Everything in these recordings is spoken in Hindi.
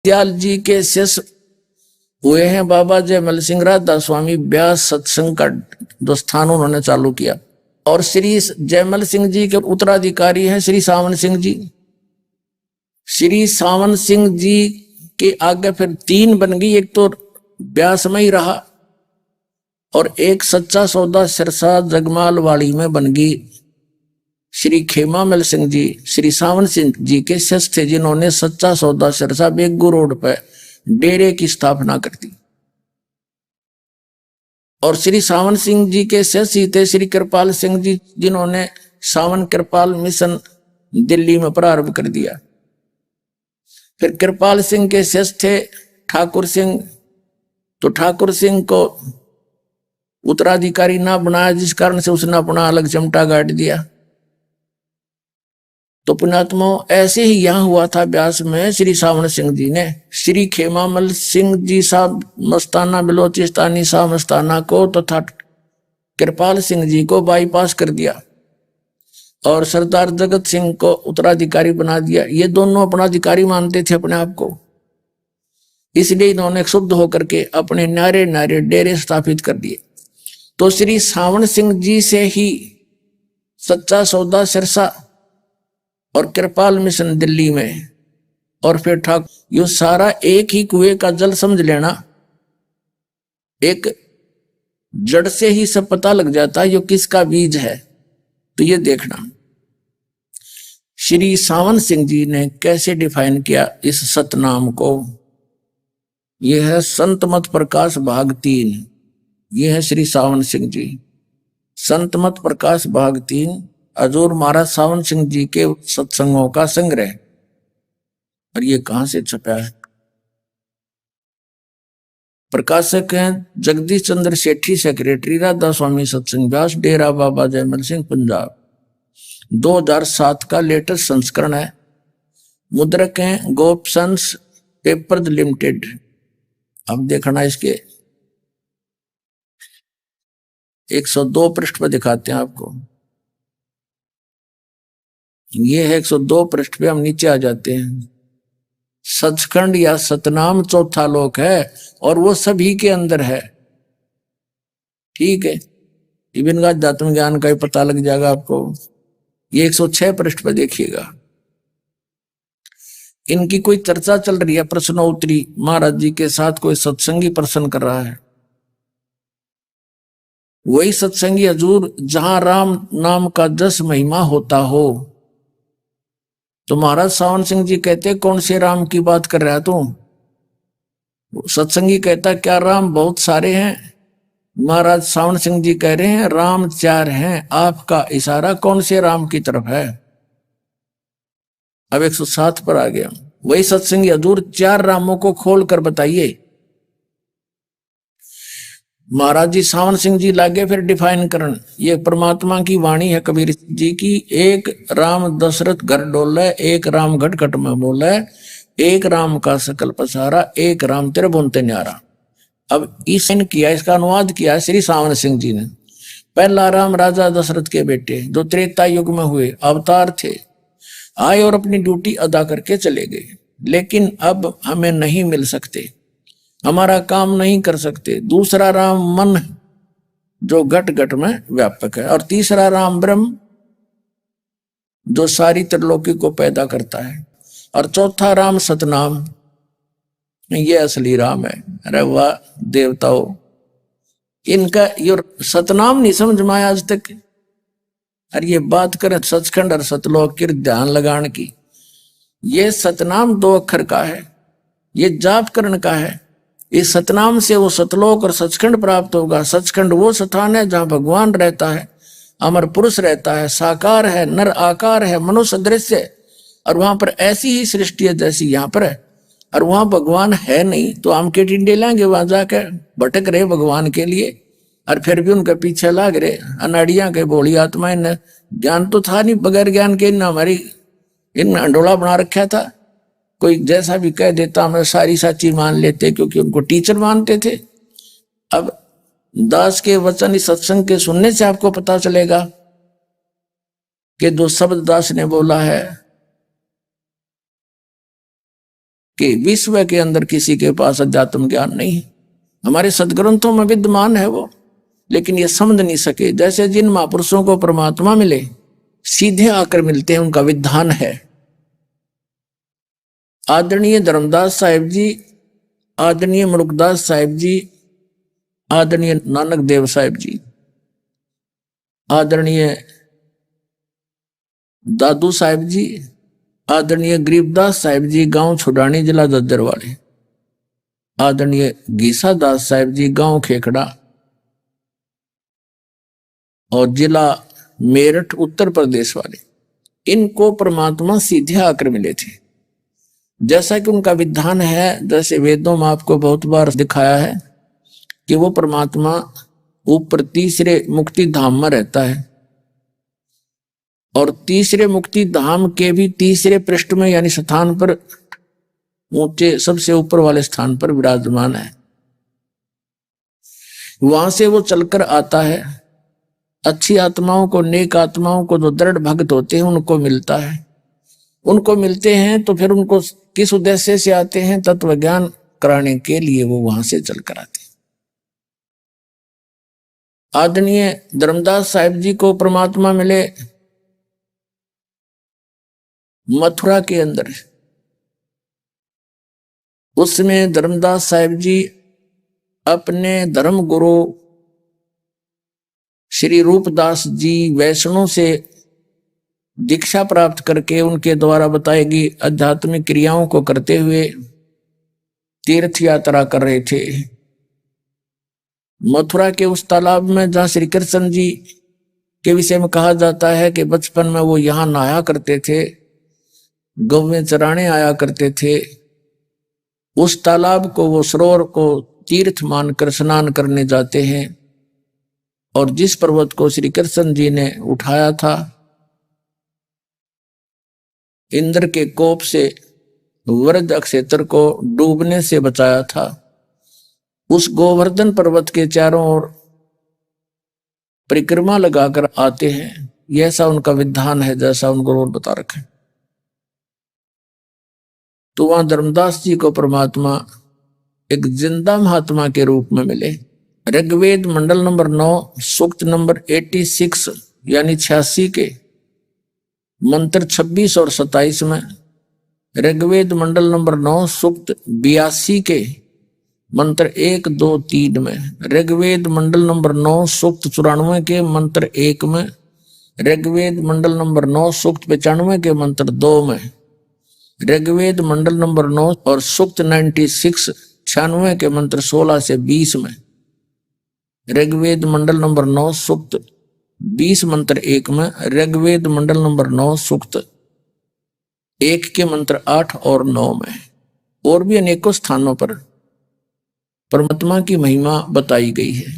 दयाल जी के शिष्य हुए हैं बाबा जयमल सिंह राधा स्वामी व्यास सत्संग का जो स्थान उन्होंने चालू किया। और श्री जयमल सिंह जी के उत्तराधिकारी हैं श्री सावन सिंह जी। श्री सावन सिंह जी के आगे फिर 3 बन गई, एक तो व्यास में ही रहा और एक सच्चा सौदा सिरसा जगमाल वाली में बन गई श्री खेमामल सिंह जी। श्री सावन सिंह जी के शिष्य थे जिन्होंने सच्चा सौदा सिरसा बेगू रोड पर डेरे की स्थापना कर दी। और श्री सावन सिंह जी के शिष्य थे श्री कृपाल सिंह जी जिन्होंने सावन कृपाल मिशन दिल्ली में प्रारंभ कर दिया। फिर कृपाल सिंह के शिष्य थे ठाकुर सिंह, तो ठाकुर सिंह को उत्तराधिकारी ना बनाया जिस कारण से उसने अपना अलग चमटा गाड़ दिया। तो पुण्यात्मा ऐसे ही यहां हुआ था ब्यास में। श्री सावन सिंह जी ने श्री खेमामल सिंह जी साहब मस्ताना बलोचिस्तानी साहब मस्ताना को तथा कृपाल सिंह जी को बाईपास कर दिया और सरदार जगत सिंह को उत्तराधिकारी बना दिया। ये दोनों अपना अधिकारी मानते थे अपने आप को, इसलिए इन्होंने शुद्ध होकर के अपने नारे नारे डेरे स्थापित कर दिए। तो श्री सावन सिंह जी से ही सच्चा सौदा सिरसा और कृपाल मिशन दिल्ली में और फिर ठाकुर, यो सारा एक ही कुएं का जल समझ लेना। एक जड़ से ही सब पता लग जाता है यो किसका बीज है। तो ये देखना श्री सावन सिंह जी ने कैसे डिफाइन किया इस सतनाम को। यह है संत मत प्रकाश भाग 3। यह है श्री सावन सिंह जी, संत मत प्रकाश भाग 3, हजूर महाराज सावन सिंह जी के सत्संगों का संग्रह। और ये कहां से छपा है? प्रकाशक हैं जगदीश चंद्र सेठी, सेक्रेटरी राधा स्वामी सत्संग व्यास, डेरा बाबा जयमल सिंह, पंजाब। 2007 का लेटेस्ट संस्करण है। मुद्रक हैं गोपसंस पेपर्स लिमिटेड। अब देखना इसके 102 पृष्ठ पर दिखाते हैं आपको। ये है 102 पृष्ठ पे, हम नीचे आ जाते हैं। सचखंड या सतनाम चौथा लोक है और वो सभी के अंदर है। ठीक है, इवन का अध्यात्म ज्ञान का ही पता लग जाएगा आपको। ये 106 पृष्ठ पे देखिएगा। इनकी कोई चर्चा चल रही है, प्रश्नोत्तरी महाराज जी के साथ कोई सत्संगी प्रश्न कर रहा है। वही सत्संगी हजूर जहां राम नाम का जस महिमा होता हो। तो महाराज सावन सिंह जी कहते कौन से राम की बात कर रहा है तू? सत्संगी कहता क्या राम बहुत सारे हैं? महाराज सावन सिंह जी कह रहे हैं राम 4 हैं, आपका इशारा कौन से राम की तरफ है? अब 107 पर आ गया। वही सत्संगी हजूर 4 रामों को खोल कर बताइए। महाराज जी सावन सिंह जी लागे फिर डिफाइन करन। ये परमात्मा की वाणी है कबीर जी की। एक राम दशरथ घर डोले, एक राम घट घट में बोले, एक राम का सकल पसारा, एक राम तेरे बुनते न्यारा। अब ईसन किया, इसका अनुवाद किया श्री सावन सिंह जी ने। पहला राम राजा दशरथ के बेटे जो त्रेता युग में हुए अवतार थे, आए और अपनी ड्यूटी अदा करके चले गए, लेकिन अब हमें नहीं मिल सकते, हमारा काम नहीं कर सकते। दूसरा राम मन जो घट घट में व्यापक है, और तीसरा राम ब्रह्म जो सारी त्रिलोकी को पैदा करता है, और चौथा राम सतनाम, ये असली राम है। अरे वाह देवताओं, इनका ये सतनाम नहीं समझ में आया आज तक। अरे ये बात करें सचखंड और सतलोक की ध्यान लगाने की। ये सतनाम 2 अक्षर का है, ये जाप करण का है। इस सतनाम से वो सतलोक और सचखंड प्राप्त होगा। सचखंड वो स्थान है जहां भगवान रहता है, अमर पुरुष रहता है, साकार है, नर आकार है, मनुष्य दृश्य, और वहां पर ऐसी ही सृष्टि है जैसी यहाँ पर है। और वहां भगवान है नहीं तो हम के टिंडे लेंगे वहां जाकर, भटक रहे भगवान के लिए और फिर भी उनके पीछे लाग रहे अनाड़िया के भोली आत्मा। इन ज्ञान तो था नहीं, बगैर ज्ञान के इन हमारी इन अंडोला बना रखा था। कोई जैसा भी कह देता हमें सारी सच्ची मान लेते क्योंकि उनको टीचर मानते थे। अब दास के वचन इस सत्संग के सुनने से आपको पता चलेगा कि जो शब्द दास ने बोला है कि विश्व के अंदर किसी के पास अध्यात्म ज्ञान नहीं है। हमारे सदग्रंथों में विद्यमान है वो, लेकिन ये समझ नहीं सके। जैसे जिन महापुरुषों को परमात्मा मिले सीधे आकर मिलते हैं, उनका विधान है। आदरणीय धर्मदास साहिब जी, आदरणीय मुल्कदास साहिब जी, आदरणीय नानक देव साहिब जी, आदरणीय दादू साहिब जी, आदरणीय गरीबदास साहिब जी, गांव छुडानी, जिला दद्दर वाले, आदरणीय गीसा दास साहिब जी, गांव खेखड़ा और जिला मेरठ, उत्तर प्रदेश वाले, इनको परमात्मा सीधे आकर मिले थे। जैसा कि उनका विधान है, जैसे वेदों में आपको बहुत बार दिखाया है कि वो परमात्मा ऊपर तीसरे मुक्ति धाम में रहता है और तीसरे मुक्ति धाम के भी तीसरे पृष्ठ में यानी स्थान पर, ऊंचे सबसे ऊपर वाले स्थान पर विराजमान है। वहां से वो चलकर आता है, अच्छी आत्माओं को, नेक आत्माओं को, जो दृढ़ भक्त होते हैं उनको मिलता है। उनको मिलते हैं तो फिर उनको किस उद्देश्य से आते हैं? तत्व ज्ञान कराने के लिए वो वहां से चलकर आते हैं। आदरणीय धर्मदास साहिब जी को परमात्मा मिले मथुरा के अंदर। उसमें धर्मदास साहिब जी अपने धर्म गुरु श्री रूपदास जी वैष्णव से दीक्षा प्राप्त करके उनके द्वारा बताई गई आध्यात्मिक क्रियाओं को करते हुए तीर्थ यात्रा कर रहे थे। मथुरा के उस तालाब में जहां श्री कृष्ण जी के विषय में कहा जाता है कि बचपन में वो यहाँ नहाया करते थे, गौवें चराने आया करते थे, उस तालाब को, वो सरोवर को तीर्थ मानकर स्नान करने जाते हैं। और जिस पर्वत को श्री कृष्ण जी ने उठाया था, इंद्र के कोप से वृद्ध अक्षेत्र को डूबने से बचाया था, उस गोवर्धन पर्वत के चारों ओर परिक्रमा लगाकर आते हैं। यह ऐसा उनका विधान है जैसा उनको रोल बता रखे। तो वहां धर्मदास जी को परमात्मा एक जिंदा महात्मा के रूप में मिले। ऋग्वेद मंडल नंबर 9 सूक्त नंबर 86 यानी 86 के मंत्र 26 और 27 में, ऋग्वेद मंडल नंबर 9 सूक्त 82 के मंत्र 1, 2, 3 में, ऋग्वेद मंडल नंबर 9 सूक्त 94 के मंत्र 1 में, ऋग्वेद मंडल नंबर 9 सूक्त 95 के मंत्र 2 में, ऋग्वेद मंडल नंबर 9 और सूक्त 96 के मंत्र 16 से 20 में, ऋग्वेद मंडल नंबर 9 सूक्त 20 मंत्र 1 में, ऋग्वेद मंडल नंबर 9 सूक्त 1 के मंत्र 8 और 9 में, और भी अनेकों स्थानों पर परमात्मा की महिमा बताई गई है।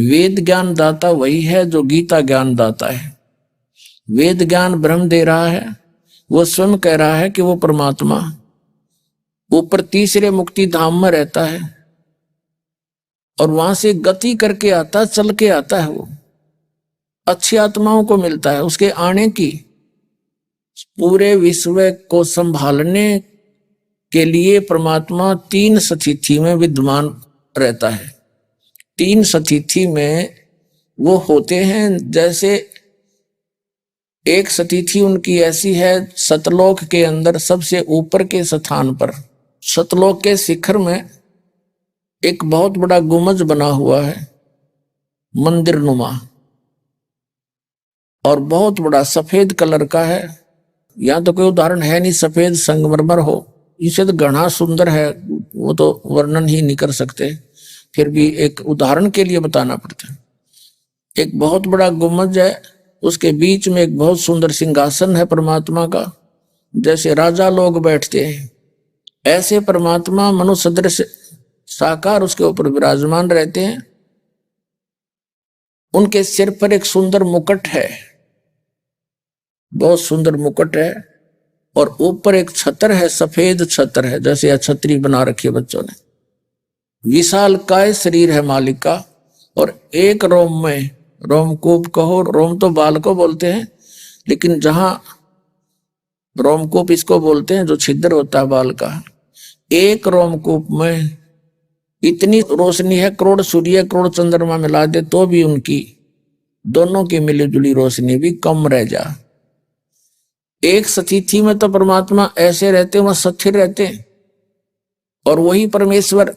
वेद ज्ञान दाता वही है जो गीता ज्ञान दाता है। वेद ज्ञान ब्रह्म दे रहा है, वो स्वयं कह रहा है कि वो परमात्मा ऊपर तीसरे मुक्ति धाम में रहता है और वहां से गति करके आता, चल के आता है। वो अच्छी आत्माओं को मिलता है। उसके आने की, पूरे विश्व को संभालने के लिए परमात्मा 3 सतिथि में विद्यमान रहता है। 3 सतिथि में वो होते हैं। जैसे एक सतिथि उनकी ऐसी है, सतलोक के अंदर सबसे ऊपर के स्थान पर, सतलोक के शिखर में एक बहुत बड़ा गुंबज बना हुआ है, मंदिर नुमा, और बहुत बड़ा सफेद कलर का है। यहां तो कोई उदाहरण है नहीं सफेद संगमरमर हो, इसे तो घना सुंदर है, वो तो वर्णन ही नहीं कर सकते, फिर भी एक उदाहरण के लिए बताना पड़ता है। एक बहुत बड़ा गुंबज है, उसके बीच में एक बहुत सुंदर सिंहासन है परमात्मा का, जैसे राजा लोग बैठते हैं ऐसे परमात्मा मनुष्य सदृश साकार उसके ऊपर विराजमान रहते हैं। उनके सिर पर एक सुंदर मुकुट है, बहुत सुंदर मुकुट है, और ऊपर एक छतर है, सफेद छतर है, जैसे यह छतरी बना रखी है बच्चों ने। विशाल काय शरीर है मालिक का, और एक रोम में, रोमकूप कहो, रोम तो बाल को बोलते हैं, लेकिन जहां रोमकूप इसको बोलते हैं जो छिद्र होता है बाल का, एक रोमकूप में इतनी रोशनी है, करोड़ सूर्य करोड़ चंद्रमा मिला दे तो भी उनकी दोनों की मिली रोशनी भी कम रह जा। एक स्थिति में तो परमात्मा ऐसे रहते, वह स्थिर रहते, और वही परमेश्वर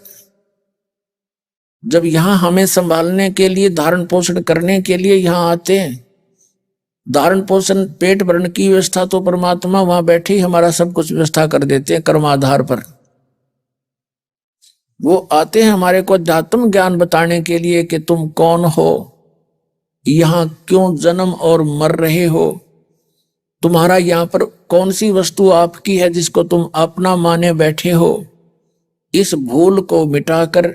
जब यहां हमें संभालने के लिए, धारण पोषण करने के लिए यहां आते हैं, धारण पोषण पेट भरण की व्यवस्था तो परमात्मा वहां बैठे ही हमारा सब कुछ व्यवस्था कर देते हैं कर्माधार पर। वो आते हैं हमारे को अध्यात्म ज्ञान बताने के लिए कि तुम कौन हो, यहां क्यों जन्म और मर रहे हो, तुम्हारा यहां पर कौन सी वस्तु आपकी है जिसको तुम अपना माने बैठे हो। इस भूल को मिटाकर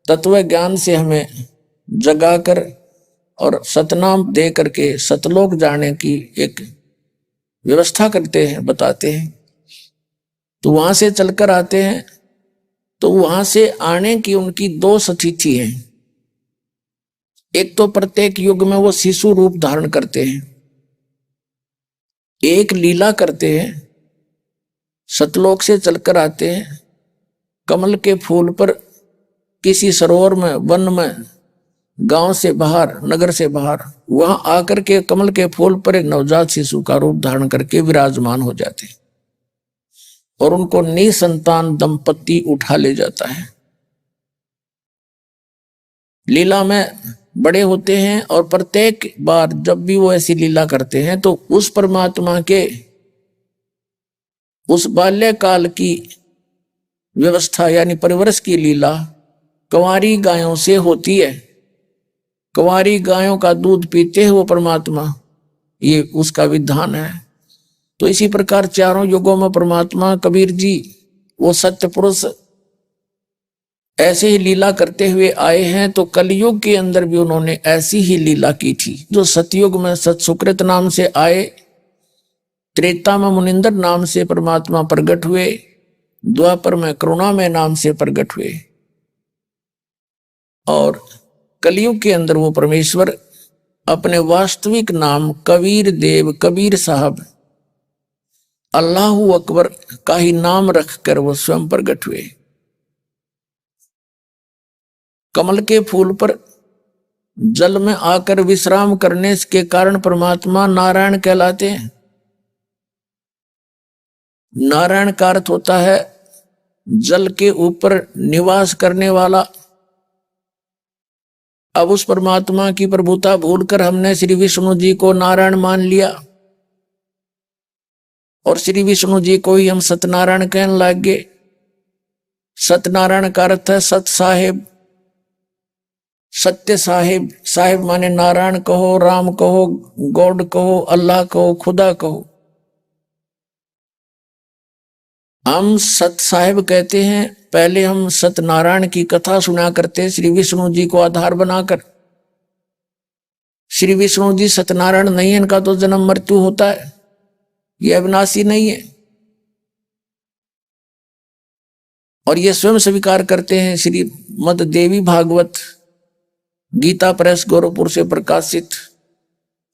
तत्व ज्ञान से हमें जगाकर और सतनाम दे करके सतलोक जाने की एक व्यवस्था करते हैं, बताते हैं। तो वहां से चलकर आते हैं, तो वहां से आने की उनकी दो स्थिति है। एक तो प्रत्येक युग में वो शिशु रूप धारण करते हैं, एक लीला करते हैं, सतलोक से चलकर आते हैं, कमल के फूल पर किसी सरोवर में, वन में, गांव से बाहर, नगर से बाहर, वहां आकर के कमल के फूल पर एक नवजात शिशु का रूप धारण करके विराजमान हो जाते हैं और उनको निसंतान दंपति उठा ले जाता है। लीला में बड़े होते हैं और प्रत्येक बार जब भी वो ऐसी लीला करते हैं तो उस परमात्मा के उस बाल्यकाल की व्यवस्था यानी परिवरस की लीला कंवारी गायों से होती है। कंवारी गायों का दूध पीते हैं वो परमात्मा, ये उसका विधान है। तो इसी प्रकार चारों युगों में परमात्मा कबीर जी वो सत्य पुरुष ऐसे ही लीला करते हुए आए हैं। तो कलयुग के अंदर भी उन्होंने ऐसी ही लीला की थी। जो सतयुग में सत सुकृत नाम से आए, त्रेता में मुनिंदर नाम से परमात्मा प्रकट हुए, द्वापर में करुणा में नाम से प्रकट हुए, और कलयुग के अंदर वो परमेश्वर अपने वास्तविक नाम कबीर देव, कबीर साहब, अल्लाहू अकबर का ही नाम रखकर वो स्वयं प्रकट हुए। कमल के फूल पर जल में आकर विश्राम करने के कारण परमात्मा नारायण कहलाते हैं। नारायण का अर्थ होता है जल के ऊपर निवास करने वाला। अब उस परमात्मा की प्रभुता भूलकर हमने श्री विष्णु जी को नारायण मान लिया और श्री विष्णु जी को ही हम सत्यनारायण कहने लग गए। सत्यनारायण का अर्थ है सत साहेब, सत्य साहिब। साहिब माने नारायण कहो, राम कहो, गॉड कहो, अल्लाह कहो, खुदा कहो। हम सत साहिब कहते हैं। पहले हम सत्यनारायण की कथा सुना करते श्री विष्णु जी को आधार बनाकर। श्री विष्णु जी सत्यनारायण नहीं है, इनका तो जन्म मृत्यु होता है, ये अविनाशी नहीं है। और ये स्वयं स्वीकार करते हैं। श्रीमद् देवी भागवत गीता प्रेस गोरखपुर से प्रकाशित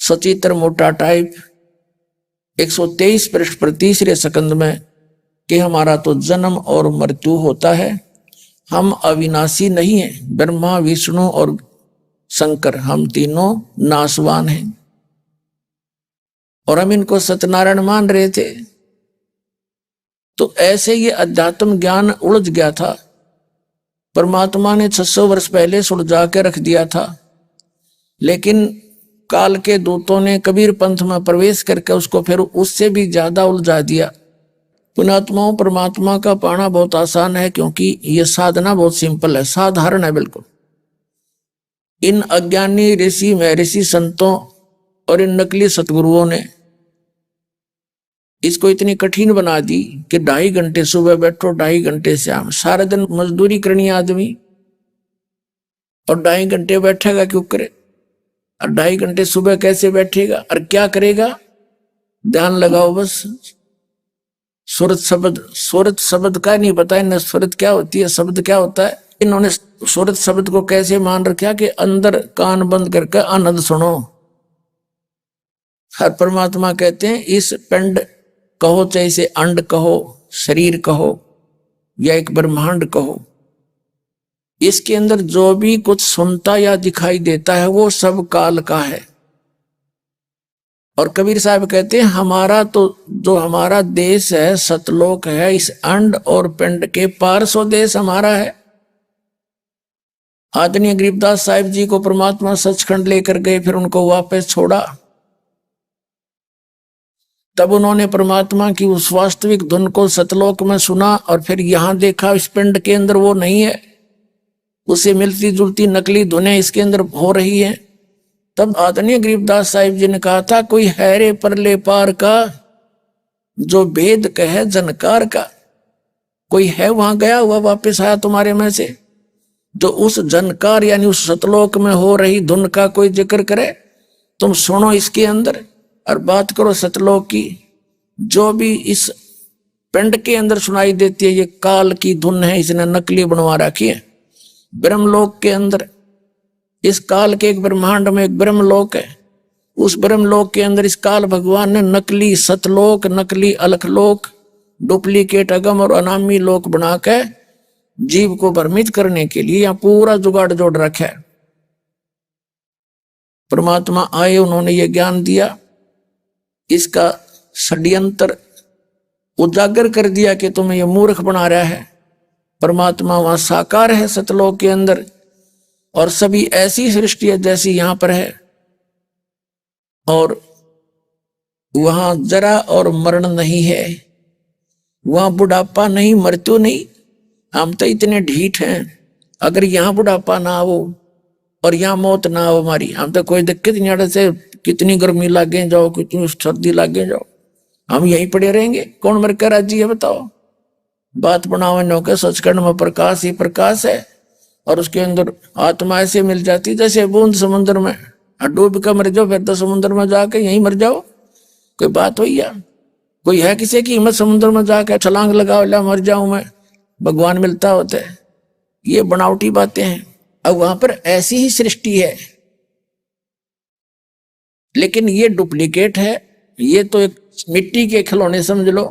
सचित्र मोटा टाइप 123 पृष्ठ पर तीसरे सकंद में कि हमारा तो जन्म और मृत्यु होता है, हम अविनाशी नहीं हैं। ब्रह्मा, विष्णु और शंकर हम तीनों नाशवान हैं और हम इनको सत्यनारायण मान रहे थे। तो ऐसे ये अध्यात्म ज्ञान उलझ गया था। परमात्मा ने 600 वर्ष पहले सुलझा के रख दिया था, लेकिन काल के दूतों ने कबीर पंथ में प्रवेश करके उसको फिर उससे भी ज्यादा उलझा दिया। पुण्यात्माओं, परमात्मा का पाना बहुत आसान है, क्योंकि यह साधना बहुत सिंपल है, साधारण है बिल्कुल। इन अज्ञानी ऋषि महर्षि संतों और इन नकली सतगुरुओं ने इसको इतनी कठिन बना दी कि 2.5 घंटे सुबह बैठो, 2.5 घंटे शाम, सारा दिन मजदूरी करनी आदमी, और 2.5 घंटे बैठेगा क्यों करे, और 2.5 घंटे सुबह कैसे बैठेगा और क्या करेगा। ध्यान लगाओ बस। सूरत शब्द का नहीं पता इन्हें, सूरत क्या होती है, शब्द क्या होता है। इन्होंने सूरत शब्द को कैसे मान रखा कि अंदर कान बंद करके आनंद सुनो। हर परमात्मा कहते हैं इस पिंड कहो, चाहे इसे अंड कहो, शरीर कहो, या एक ब्रह्मांड कहो, इसके अंदर जो भी कुछ सुनता या दिखाई देता है वो सब काल का है। और कबीर साहब कहते हैं हमारा तो जो हमारा देश है सतलोक है, इस अंड और पिंड के पार सो देश हमारा है। आदरणीय गरीबदास साहिब जी को परमात्मा सचखंड लेकर गए, फिर उनको वापस छोड़ा। तब उन्होंने परमात्मा की उस वास्तविक धुन को सतलोक में सुना और फिर यहां देखा इस पिंड के अंदर वो नहीं है, उसे मिलती जुलती नकली धुनें इसके अंदर हो रही हैं। तब आदरणीय गरीबदास साहिब जी ने कहा था कोई हैरे परले पार का जो भेद कहे जनकार का। कोई है वहां गया हुआ वापस आया तुम्हारे में से जो उस जनकार यानी उस सतलोक में हो रही धुन का कोई जिक्र करे। तुम सुनो इसके अंदर और बात करो सतलोक की। जो भी इस पिंड के अंदर सुनाई देती है ये काल की धुन है, इसने नकली बनवा रखी है। ब्रह्मलोक के अंदर इस काल के एक ब्रह्मांड में एक ब्रह्मलोक है, उस ब्रह्मलोक के अंदर इस काल भगवान ने नकली सतलोक, नकली अलखलोक, डुप्लीकेट अगम और अनामी लोक बना के जीव को भ्रमित करने के लिए यहां पूरा जुगाड़ जोड़ रखा है। परमात्मा आए, उन्होंने ये ज्ञान दिया, इसका षड्यंत्र उजागर कर दिया कि तुम्हें ये मूर्ख बना रहा है। परमात्मा वहां साकार है सतलोक के अंदर और सभी ऐसी सृष्टि है जैसी यहां पर है। और वहां जरा और मरण नहीं है, वहां बुढ़ापा नहीं, मृत्यु नहीं। हम तो इतने ढीठ हैं, अगर यहां बुढ़ापा ना हो और यहां मौत ना हो हमारी, हम तो कोई दिक्कत नहीं आड़े से कितनी गर्मी लागे जाओ, कितनी सर्दी लागे जाओ, हम यहीं पड़े रहेंगे। कौन मर कर राजी है बताओ। बात बनावन के सचखंड में प्रकाश ही प्रकाश है और उसके अंदर आत्मा ऐसे मिल जाती जैसे बूंद समुद्र में। डूब कर मर जाओ फिर तो समुद्र में जाके यहीं मर जाओ, कोई बात हुई या कोई है किसी की हिम्मत समुद्र में जाके छलांग लगाओ ला मर जाऊं मैं, भगवान मिलता होता है। ये बनावटी बातें हैं। अब वहां पर ऐसी ही सृष्टि है लेकिन ये डुप्लीकेट है, ये तो एक मिट्टी के खिलौने समझ लो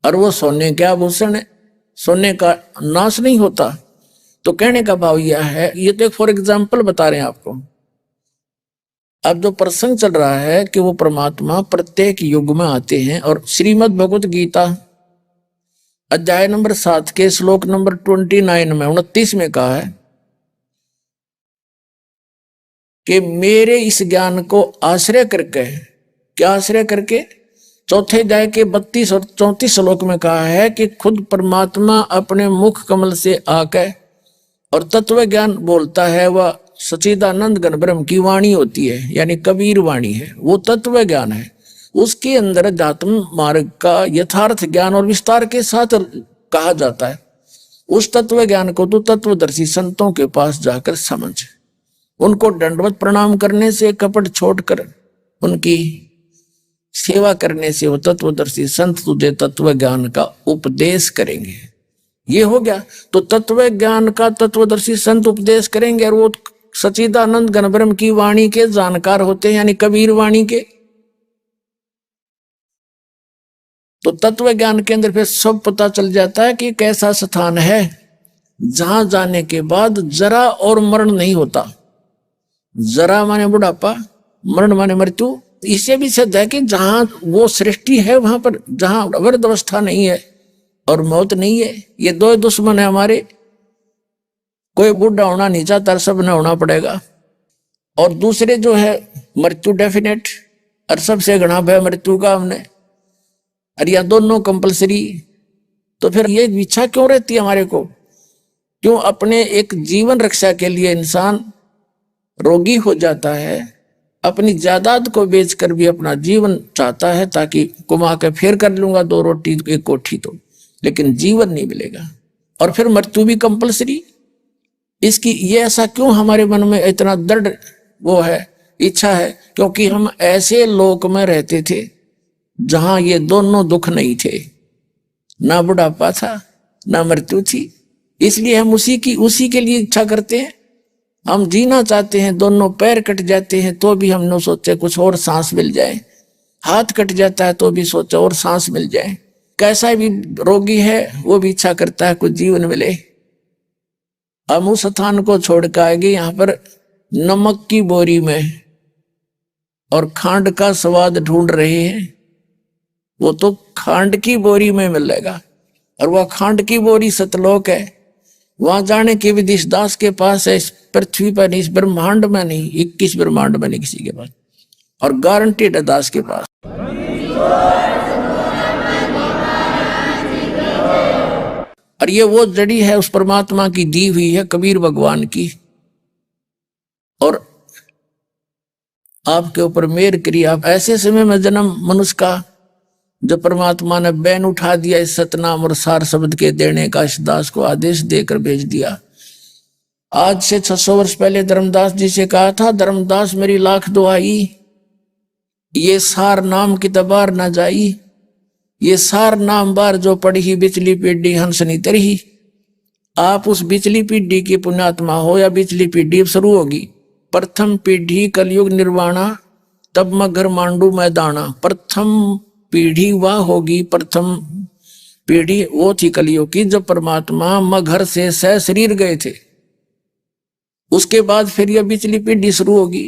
और वो सोने के आभूषण है, सोने का नाश नहीं होता। तो कहने का भाव यह है, ये तो एक फॉर एग्जाम्पल बता रहे हैं आपको। अब जो प्रसंग चल रहा है कि वो परमात्मा प्रत्येक युग में आते हैं और श्रीमद् भगवत गीता अध्याय नंबर 7 के श्लोक नंबर 29 में कहा है कि मेरे इस ज्ञान को आश्रय करके, क्या आश्रय करके, चौथे अध्याय के 32 और 34 श्लोक में कहा है कि खुद परमात्मा अपने मुख कमल से आकर और तत्व ज्ञान बोलता है। वह सच्चिदानंद घन ब्रह्म की वाणी होती है, यानी कबीर वाणी है, वो तत्व ज्ञान है। उसके अंदर अध्यात्म मार्ग का यथार्थ ज्ञान और विस्तार के साथ कहा जाता है। उस तत्व ज्ञान को तो तत्वदर्शी संतों के पास जाकर समझ, उनको दंडवत प्रणाम करने से, कपट छोड़कर उनकी सेवा करने से वो तत्वदर्शी संत तुझे तत्व ज्ञान का उपदेश करेंगे। ये हो गया। तो तत्व ज्ञान का तत्वदर्शी संत उपदेश करेंगे और वो सच्चिदानंद घन ब्रह्म की वाणी के जानकार होते हैं, यानी कबीर वाणी के। तो तत्व ज्ञान के अंदर फिर सब पता चल जाता है कि कैसा स्थान है जहां जाने के बाद जरा और मरण नहीं होता। जरा माने बुढ़ापा, मरण माने मृत्यु। इससे भी सिद्ध है कि जहां वो सृष्टि है वहां पर जहां अवृद्ध अवस्था नहीं है और मौत नहीं है, ये दो दुश्मन है हमारे। कोई बूढ़ा होना नहीं चाहता, सब न होना पड़ेगा। और दूसरे जो है मृत्यु डेफिनेट, और सबसे घना भय मृत्यु का हमने, और या दोनों कंपलसरी। तो फिर ये इच्छा क्यों रहती है हमारे को? क्यों अपने एक जीवन रक्षा के लिए इंसान रोगी हो जाता है, अपनी जायदाद को बेचकर भी अपना जीवन चाहता है ताकि कमा के फिर कर लूंगा 2 रोटी 1 कोठी, तो लेकिन जीवन नहीं मिलेगा। और फिर मृत्यु भी कंपलसरी। इसकी ये ऐसा क्यों हमारे मन में इतना दृढ़ वो है, इच्छा है? क्योंकि हम ऐसे लोक में रहते थे जहां ये दोनों दुख नहीं थे, ना बुढ़ापा था ना मृत्यु थी। इसलिए हम उसी के लिए इच्छा करते हैं। हम जीना चाहते हैं, दोनों पैर कट जाते हैं तो भी हम न सोचे कुछ और सांस मिल जाए, हाथ कट जाता है तो भी सोचे और सांस मिल जाए। कैसा भी रोगी है वो भी इच्छा करता है कुछ जीवन मिले। हम उस स्थान को छोड़ के आएंगे यहाँ पर नमक की बोरी में और खांड का स्वाद ढूंढ रहे हैं। वो तो खांड की बोरी में मिलेगा और वह खांड की बोरी सतलोक है। वहां जाने की विधि इस दास के पास है, इस पृथ्वी पर नहीं, इस ब्रह्मांड में नहीं, 21 ब्रह्मांड में नहीं किसी के पास, और गारंटीड है दास के पास। और ये वो जड़ी है उस परमात्मा की दी हुई है, कबीर भगवान की, और आपके ऊपर मेहर करी। आप ऐसे समय में जन्म मनुष्य का जब परमात्मा ने बैन उठा दिया इस सतनाम और सार शब्द के देने का, इस दास को आदेश देकर भेज दिया। आज से 600 वर्ष पहले धर्मदास जी से कहा था, धर्मदास मेरी लाख दुआई, ये सार नाम की तबार न जाई, ये सार नाम बार जो पढ़ी बिचली पीढ़ी हंसनी तरही। आप उस बिचली पीढ़ी की पुण्यात्मा हो या बिचली पीढ़ी अब शुरू होगी। प्रथम पीढ़ी कलयुग निर्वाणा, तब मगर मांडू मैदाना। प्रथम पीढ़ी वह होगी, प्रथम पीढ़ी वो थी कलयुग की जब परमात्मा मगर से सह शरीर गए थे। उसके बाद फिर यह बिचली पीढ़ी शुरू होगी।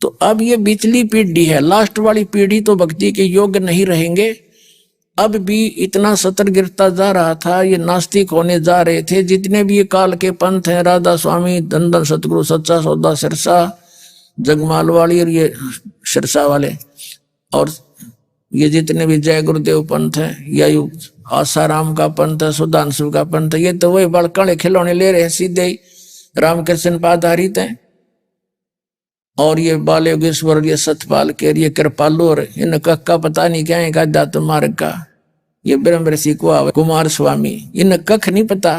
तो अब ये बिचली पीढ़ी है, लास्ट वाली पीढ़ी तो भक्ति के योग्य नहीं रहेंगे। अब भी इतना सतर गिरता जा रहा था, ये नास्तिक होने जा रहे थे। जितने भी ये काल के पंथ हैं, राधा स्वामी, दंदन सतगुरु, सच्चा सौदा सिरसा, जगमाल वाली और ये सिरसा वाले, और ये जितने भी जय गुरुदेव पंथ हैं या आसाराम का पंथ है, सुधांशु का पंथ है, ये तो वही बड़काले खिलौने ले रहे हैं, सीधे ही रामकृष्ण पर आधारित हैं। और ये बाल योगेश्वर, ये सतपाल के, ये कृपालु, और इनका पता नहीं क्या है का दात मार्ग का, ये ब्रह्म ऋषि कुमार स्वामी, इन कख नहीं पता।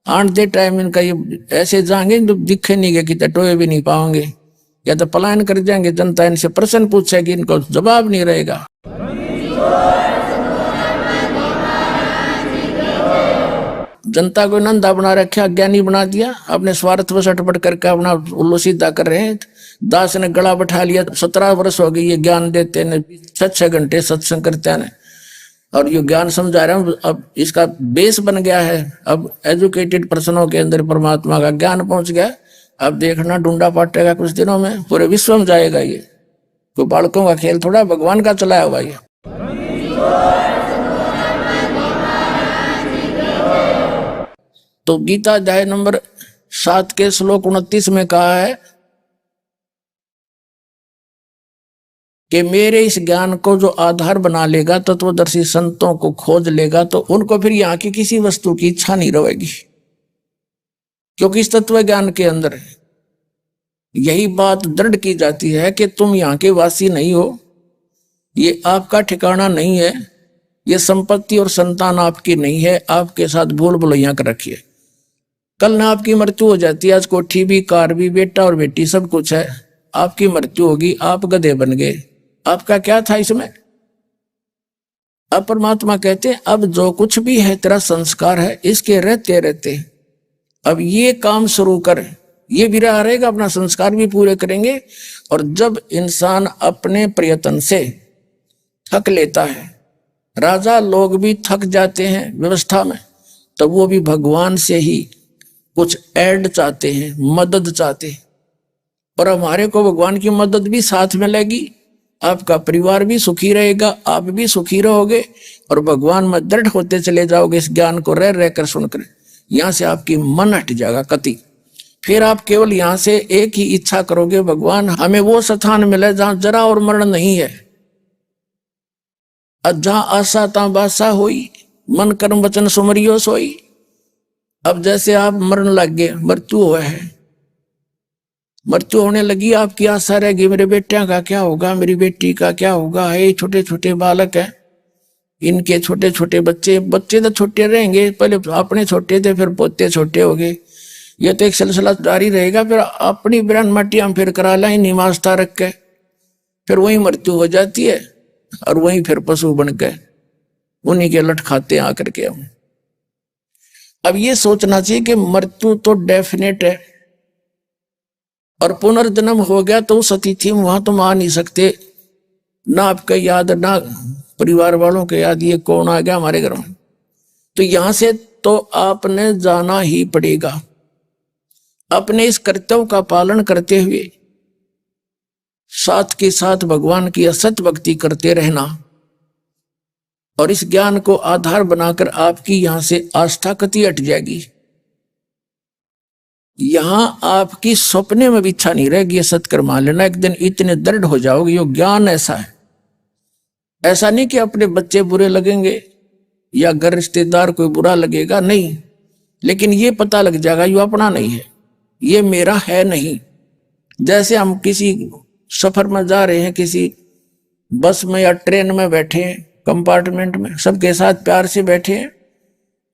आठ दे टाइम इनका ये ऐसे जाएंगे जो दिखे नहीं गए कि टटोए भी नहीं पाओगे, या तो पलायन कर जाएंगे। जनता इनसे प्रश्न पूछेगी, इनको जवाब नहीं रहेगा। जनता को नंदा बना रखा, ज्ञानी बना दिया, अपने स्वार्थ पर सटपट करके अपना उल्लू सीधा कर रहे हैं। दास ने गला बैठा लिया, 17 वर्ष हो गए ये ज्ञान देते ने, 6 घंटे सत्संग करते हैं और ये ज्ञान समझा रहे हैं। अब इसका बेस बन गया है, अब एजुकेटेड पर्सनों के अंदर परमात्मा का ज्ञान पहुंच गया। अब देखना ढूंढा पाटेगा कुछ दिनों में, पूरे विश्व में जाएगा। ये कोई बालकों का खेल थोड़ा, भगवान का चलाया हुआ ये। तो गीता अध्याय नंबर 7 के श्लोक 29 में कहा है कि मेरे इस ज्ञान को जो आधार बना लेगा, तत्वदर्शी संतों को खोज लेगा, तो उनको फिर यहाँ की किसी वस्तु की इच्छा नहीं रहेगी, क्योंकि इस तत्व ज्ञान के अंदर यही बात दृढ़ की जाती है कि तुम यहाँ के वासी नहीं हो, ये आपका ठिकाना नहीं है, ये संपत्ति और संतान आपकी नहीं है, आपके साथ भूल भुलैया कर रखिए। कल ना आपकी मृत्यु हो जाती है, आज कोठी भी, कार भी, बेटा और बेटी सब कुछ है, आपकी मृत्यु होगी, आप गधे बन गए, आपका क्या था इसमें। अब परमात्मा कहते हैं अब जो कुछ भी है तेरा संस्कार है, इसके रहते रहते अब ये काम शुरू कर। ये भी रहेगा, अपना संस्कार भी पूरे करेंगे। और जब इंसान अपने प्रयत्न से थक लेता है, राजा लोग भी थक जाते हैं व्यवस्था में, तब वो भी भगवान से ही कुछ ऐड चाहते हैं, मदद चाहते हैं। और हमारे को भगवान की मदद भी साथ में लगेगी, आपका परिवार भी सुखी रहेगा, आप भी सुखी रहोगे और भगवान में दृढ़ होते चले जाओगे। इस ज्ञान को रह रहकर सुनकर यहाँ से आपकी मन हट जाएगा कति। फिर आप केवल यहाँ से एक ही इच्छा करोगे, भगवान हमें वो स्थान मिले जहां जरा और मरण नहीं है, जहां आशा ता बासा होई, मन कर्म वचन सुमरियो सोई। अब जैसे आप मरण लग गए, मृत्यु हुआ है, मृत्यु होने लगी, आपकी आशा रहेगी मेरे बेटिया का क्या होगा, मेरी बेटी का क्या होगा। ये छोटे छोटे बालक हैं, इनके छोटे छोटे बच्चे तो छोटे रहेंगे, पहले अपने छोटे थे, फिर पोते छोटे हो गए। ये तो एक सिलसिला जारी रहेगा। फिर अपनी ब्रांड मट्टी हम फिर करा लाए निवासता रख के, फिर वही मृत्यु हो जाती है और वही फिर पशु बन के उन्हीं के लट खाते आकर के हम। अब ये सोचना चाहिए कि मृत्यु तो डेफिनेट है और पुनर्जन्म हो गया तो उस अतिथि में वहां तुम आ नहीं सकते, ना आपका याद, ना परिवार वालों के याद ये कौन आ गया हमारे घर में। तो यहां से तो आपने जाना ही पड़ेगा। अपने इस कर्तव्य का पालन करते हुए साथ के साथ भगवान की असत भक्ति करते रहना, और इस ज्ञान को आधार बनाकर आपकी यहां से आस्था कति हट जाएगी। यहां आपकी सपने में भी इच्छा नहीं रहेगी सत्कर्म मान लेना। एक दिन इतने दृढ़ हो जाओगे, यो ज्ञान ऐसा है। ऐसा नहीं कि अपने बच्चे बुरे लगेंगे या घर रिश्तेदार कोई बुरा लगेगा, नहीं, लेकिन ये पता लग जाएगा यो अपना नहीं है, ये मेरा है नहीं। जैसे हम किसी सफर में जा रहे हैं, किसी बस में या ट्रेन में बैठे हैं, कंपार्टमेंट में सबके साथ प्यार से बैठे हैं।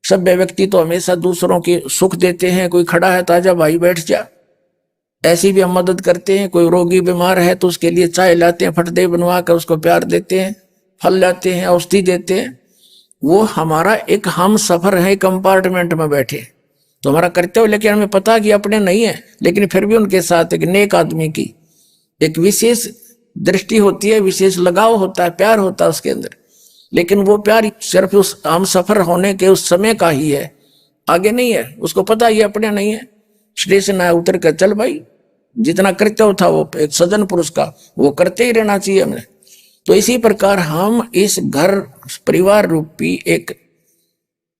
सभ्य व्यक्ति तो हमेशा दूसरों के सुख देते हैं। कोई खड़ा है, ताजा भाई बैठ जा, ऐसी भी हम मदद करते हैं। कोई रोगी बीमार है तो उसके लिए चाय लाते हैं, फटदे बनवा कर उसको प्यार देते हैं, फल लाते हैं, औषधि देते हैं। वो हमारा एक हम सफर है, कंपार्टमेंट में बैठे, तो हमारा कर्तव्य, लेकिन हमें पता कि अपने नहीं है, लेकिन फिर भी उनके साथ एक नेक आदमी की एक विशेष दृष्टि होती है, विशेष लगाव होता है, प्यार होता है उसके अंदर। लेकिन वो प्यार सिर्फ उस हम सफर होने के उस समय का ही है, आगे नहीं है। उसको पता ये अपने नहीं है। स्टेशन आया, उतर कर चल भाई, जितना कर्तव्य था वो एक सज्जन पुरुष का, वो करते ही रहना चाहिए हमें। तो इसी प्रकार हम इस घर परिवार रूपी एक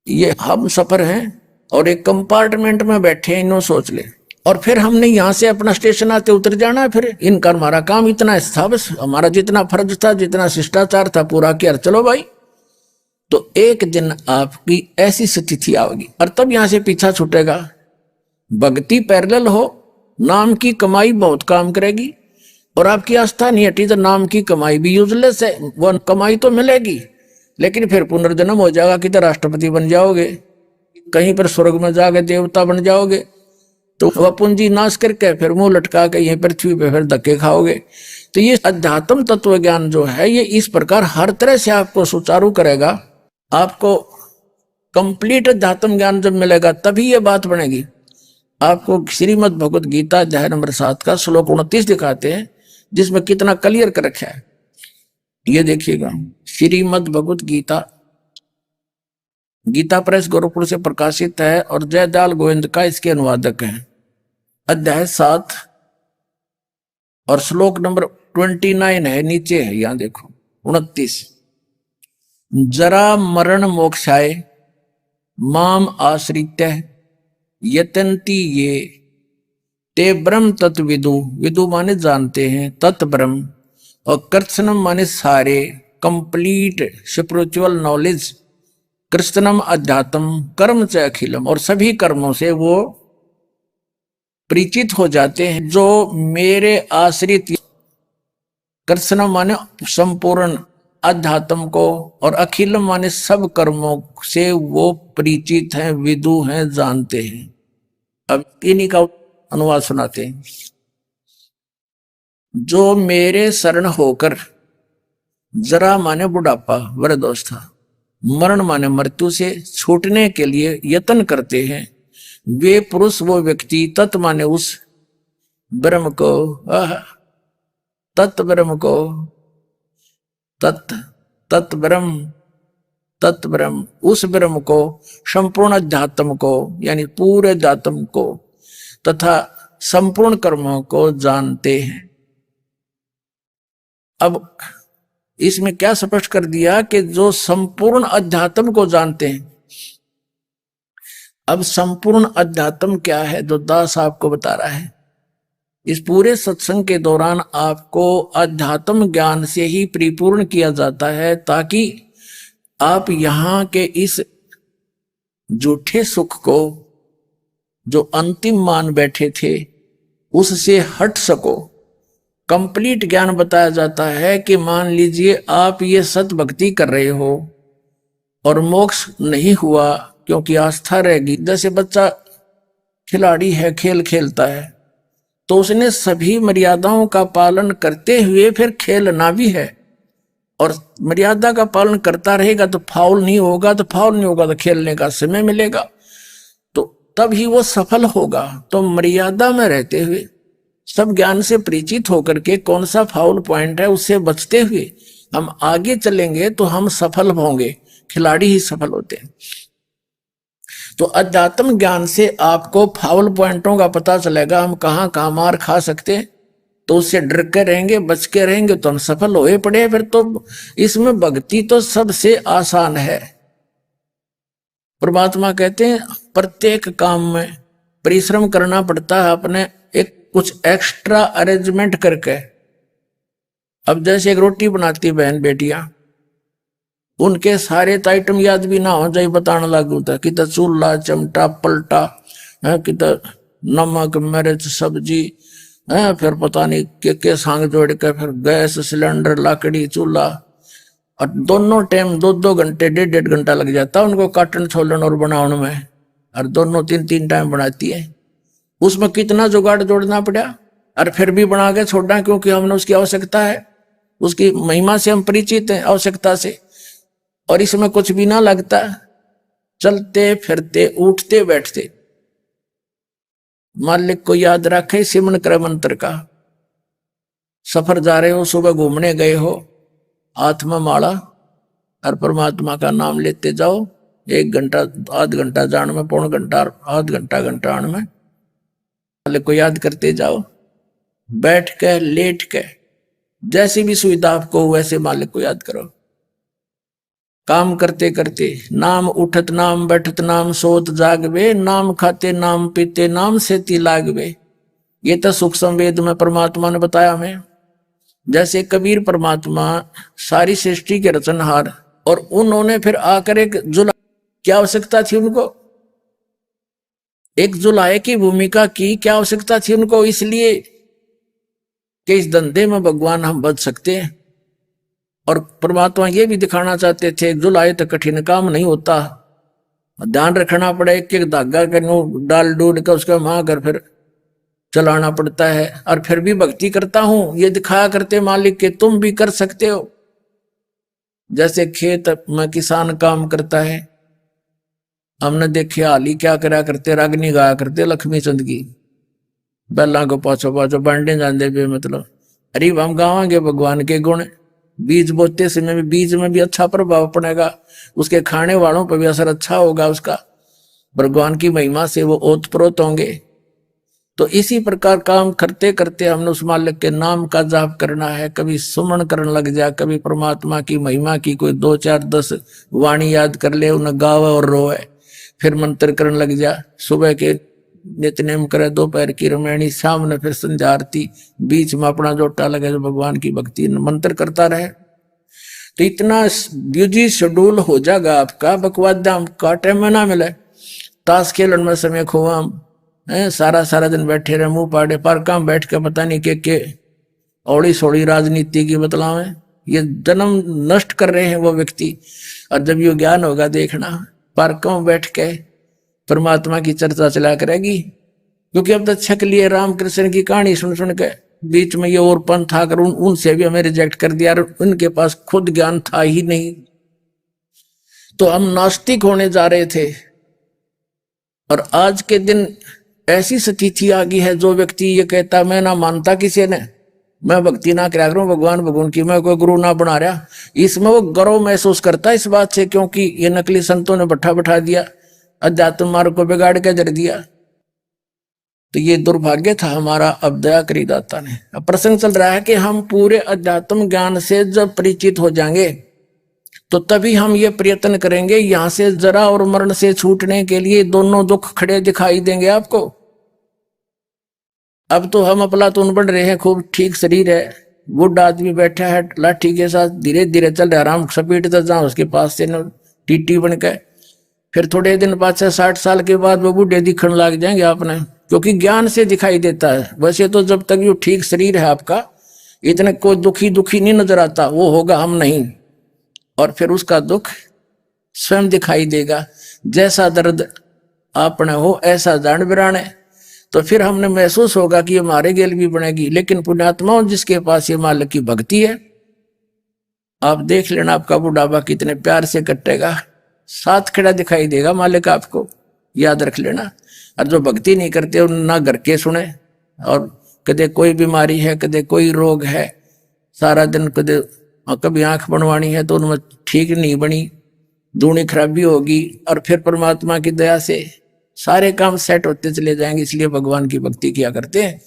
ये हम सफर हैं और एक कंपार्टमेंट में बैठे हैं, इन्हों सोच ले। और फिर हमने यहाँ से अपना स्टेशन आते उतर जाना है। फिर इनका हमारा काम इतना था, बस हमारा जितना फर्ज था, जितना शिष्टाचार था पूरा किया, चलो भाई। तो एक दिन आपकी ऐसी स्थिति आएगी और तब यहां से पीछा छूटेगा। भक्ति पैरेलल हो, नाम की कमाई बहुत काम करेगी, और आपकी आस्था नहीं हटी तो नाम की कमाई भी यूजलेस है। वो कमाई तो मिलेगी, लेकिन फिर पुनर्जन्म हो जाएगा, किधर राष्ट्रपति बन जाओगे, कहीं पर स्वर्ग में जाके देवता बन जाओगे, तो वह पूंजी नाश करके फिर मुंह लटका के यहीं पृथ्वी पे फिर धक्के खाओगे। तो ये अध्यात्म तत्व ज्ञान जो है, ये इस प्रकार हर तरह से आपको सुचारू करेगा। आपको कंप्लीट अध्यात्म ज्ञान जब मिलेगा तभी ये बात बनेगी। आपको श्रीमद् भगवत गीता अध्याय नंबर 7 का श्लोक 29 दिखाते हैं, जिसमें कितना क्लियर कर रखा है। ये देखिएगा, श्रीमद् भगवत गीता, गीता प्रेस गोरखपुर से प्रकाशित है और जयदयाल गोविंद का इसके अनुवादक है। अध्याय 7 और श्लोक नंबर 29 है, नीचे है, यहां देखो 29। जरा मरण मोक्षाय माम आश्रित्य यतन्ति ये ते ब्रह्म तत् विदु, विदु माने जानते हैं, तत् ब्रह्म, और कृत्स्नम माने सारे, कंप्लीट स्पिरिचुअल नॉलेज, कृष्णम अध्यात्म, कर्म च अखिलम, और सभी कर्मों से वो परिचित हो जाते हैं जो मेरे आश्रित। कृष्णम माने संपूर्ण अध्यात्म को, और अखिलम माने सब कर्मों से वो परिचित हैं, विदु हैं, जानते हैं। अब इन्हीं का अनुवाद सुनाते हैं। जो मेरे शरण होकर, जरा माने बुढ़ापा, वृद्धावस्था, मरण माने मृत्यु से छूटने के लिए यत्न करते हैं, वे पुरुष, वो व्यक्ति, तत् माने उस ब्रह्म को, तत् ब्रह्म को, तत् ब्रह्म, उस ब्रह्म को, संपूर्ण अध्यात्म को, यानी पूरे अध्यात्म को तथा संपूर्ण कर्मों को जानते हैं। अब इसमें क्या स्पष्ट कर दिया कि जो संपूर्ण अध्यात्म को जानते हैं। अब संपूर्ण अध्यात्म क्या है, जो दास आपको बता रहा है। इस पूरे सत्संग के दौरान आपको अध्यात्म ज्ञान से ही परिपूर्ण किया जाता है, ताकि आप यहाँ के इस झूठे सुख को जो अंतिम मान बैठे थे उससे हट सको। कंप्लीट ज्ञान बताया जाता है कि मान लीजिए आप ये सत भक्ति कर रहे हो और मोक्ष नहीं हुआ क्योंकि आस्था रहेगी। जैसे बच्चा खिलाड़ी है, खेल खेलता है, तो उसने सभी मर्यादाओं का पालन करते हुए फिर खेलना भी है, और मर्यादा का पालन करता रहेगा तो फाउल नहीं होगा, तो खेलने का समय मिलेगा, तो तब ही वो सफल होगा। तो मर्यादा में रहते हुए, सब ज्ञान से परिचित होकर के कौन सा फाउल पॉइंट है उससे बचते हुए हम आगे चलेंगे तो हम सफल होंगे, खिलाड़ी ही सफल होते हैं। तो अध्यात्म ज्ञान से आपको फाउल पॉइंटों का पता चलेगा, हम कहाँ कहाँ मार खा सकते हैं, तो उससे डर के रहेंगे, बच के रहेंगे तो हम सफल होए पड़े। फिर तो इसमें भक्ति तो सबसे आसान है। परमात्मा कहते हैं प्रत्येक काम में परिश्रम करना पड़ता है, अपने एक कुछ एक्स्ट्रा अरेंजमेंट करके। अब जैसे एक रोटी बनाती बहन बेटियां, उनके सारे तो आइटम याद भी ना हो जाए, बताने लागू था कि चूल्हा चमटा पलटा है, कि नमक मिर्च सब्जी है, फिर पता नहीं के सांग जोड़ के, फिर गैस सिलेंडर लकड़ी चूल्हा, और दोनों टाइम 2-2 घंटे 1.5-1.5 घंटा लग जाता उनको काटन छोलन और बनाने में, और दोनों 3-3 टाइम बनाती है। उसमें कितना जुगाड़ जोड़ना पड़ा, और फिर भी बना के छोड़ना, क्योंकि हमने उसकी आवश्यकता है, उसकी महिमा से हम परिचित हैं, आवश्यकता से। और इसमें कुछ भी ना लगता, चलते फिरते उठते बैठते मालिक को याद रखे, सिमरन करे मंत्र का। सफर जा रहे हो, सुबह घूमने गए हो, हाथ में माला और परमात्मा का नाम लेते जाओ, 1 घंटा 1/2 घंटा जाने में, 1/4 घंटा 1/2 घंटा घंटा आने में मालिक को याद करते जाओ। बैठ के लेट के जैसी भी सुविधा आपको वैसे मालिक को याद करो। काम करते करते नाम उठत नाम बैठत नाम सोत जागवे, नाम खाते नाम पीते नाम सेती लागवे। ये तो सूक्ष्म वेद में परमात्मा ने बताया हमें। जैसे कबीर परमात्मा सारी सृष्टि के रचनहार, और उन्होंने फिर आकर एक जुला, क्या आवश्यकता थी उनको, एक जुलाहे की भूमिका की, क्या आवश्यकता थी उनको, इसलिए कि इस धंधे में भगवान हम बच सकते हैं। और परमात्मा ये भी दिखाना चाहते थे, जुलाहे तो कठिन काम नहीं होता, ध्यान रखना पड़े, एक एक धागा के डाल डूल कर उसका मां कर फिर चलाना पड़ता है। और फिर भी भक्ति करता हूं, ये दिखाया करते मालिक के तुम भी कर सकते हो। जैसे खेत में किसान काम करता है, हमने देखे हाली क्या करा करते, रागनी गाया करते लक्ष्मी चंद की, बैला को पाछो पाछो बांटे जाते पे, मतलब अरे हम गावांगे भगवान के गुण। बीज बोते समय में बीज में भी अच्छा प्रभाव पड़ेगा, उसके खाने वालों पर भी असर अच्छा होगा उसका, भगवान की महिमा से वो ओतप्रोत होंगे। तो इसी प्रकार काम करते करते हमने उस मालिक के नाम का जाप करना है। कभी सुमन करने लग जा, कभी परमात्मा की महिमा की कोई 2-4-10 वाणी याद कर ले, उन्हें गावे और रोए, फिर मंत्र करने लग जा। सुबह के नित्यनेम करे, दोपहर की रामायणी, शाम ने फिर संध्या आरती, बीच में अपना जोटा लगे जो भगवान की भक्ति मंत्र करता रहे। तो इतना बिजी शेड्यूल हो जाएगा आपका, बकवाद का टाइम में ना मिले, ताश खेलन में समय खोआ, सारा सारा दिन बैठे रहे मुंह पाड़े, पर काम बैठ के पता नहीं के औड़ी सोड़ी राजनीति की बतलावे, ये जन्म नष्ट कर रहे हैं वो व्यक्ति। और जब ये ज्ञान होगा देखना, पार्कों में बैठ के परमात्मा की चर्चा चला करेगी। क्योंकि अब तक छक लिए रामकृष्ण की कहानी सुन सुन के, बीच में ये और पंथ आकर उनसे भी हमें रिजेक्ट कर दिया, उनके पास खुद ज्ञान था ही नहीं। तो हम नास्तिक होने जा रहे थे, और आज के दिन ऐसी स्थिति आ गई है, जो व्यक्ति ये कहता मैं ना मानता किसी ने, मैं भक्ति ना करा करूं भगवान भगवान की, मैं कोई गुरु ना बना रहा, इसमें वो गर्व महसूस करता है इस बात से, क्योंकि ये नकली संतों ने बैठा दिया, अध्यात्म मार्ग को बिगाड़ के जर दिया। तो ये दुर्भाग्य था हमारा। अब दया करी दाता ने। अब प्रसंग चल रहा है कि हम पूरे अध्यात्म ज्ञान से जब परिचित हो जाएंगे, तो तभी हम ये प्रयत्न करेंगे, यहां से जरा और मरण से छूटने के लिए दोनों दुख खड़े दिखाई देंगे आपको। अब तो हम अफलातून बढ़ रहे हैं, खूब ठीक शरीर है, बुढ़ा आदमी बैठा है लाठी के साथ, धीरे धीरे चल रहा, आराम सपीटता जाओ उसके पास से न टीटी बन के। फिर थोड़े दिन बाद से 60 साल के बाद वो बूढ़े दिखने लग जाएंगे आपने, क्योंकि ज्ञान से दिखाई देता है। वैसे तो जब तक ये ठीक शरीर है आपका, इतने कोई दुखी नहीं नजर आता, वो होगा हम नहीं, और फिर उसका दुख स्वयं दिखाई देगा। जैसा दर्द आपने हो ऐसा जान बिराने, तो फिर हमने महसूस होगा कि ये हमारे गेल भी बनेगी। लेकिन पुण्यात्माओं जिसके पास ये मालिक की भक्ति है, आप देख लेना आपका बुढ़ापा कितने प्यार से कटेगा, साथ खड़ा दिखाई देगा मालिक आपको, याद रख लेना। और जो भक्ति नहीं करते ना घर के सुने, और कदे कोई बीमारी है कदे कोई रोग है, सारा दिन कदे और कभी आंख बनवानी है तो उनमें ठीक नहीं बनी, दूनी खराबी होगी, और फिर परमात्मा की दया से सारे काम सेट होते चले जाएंगे। इसलिए भगवान की भक्ति किया करते हैं।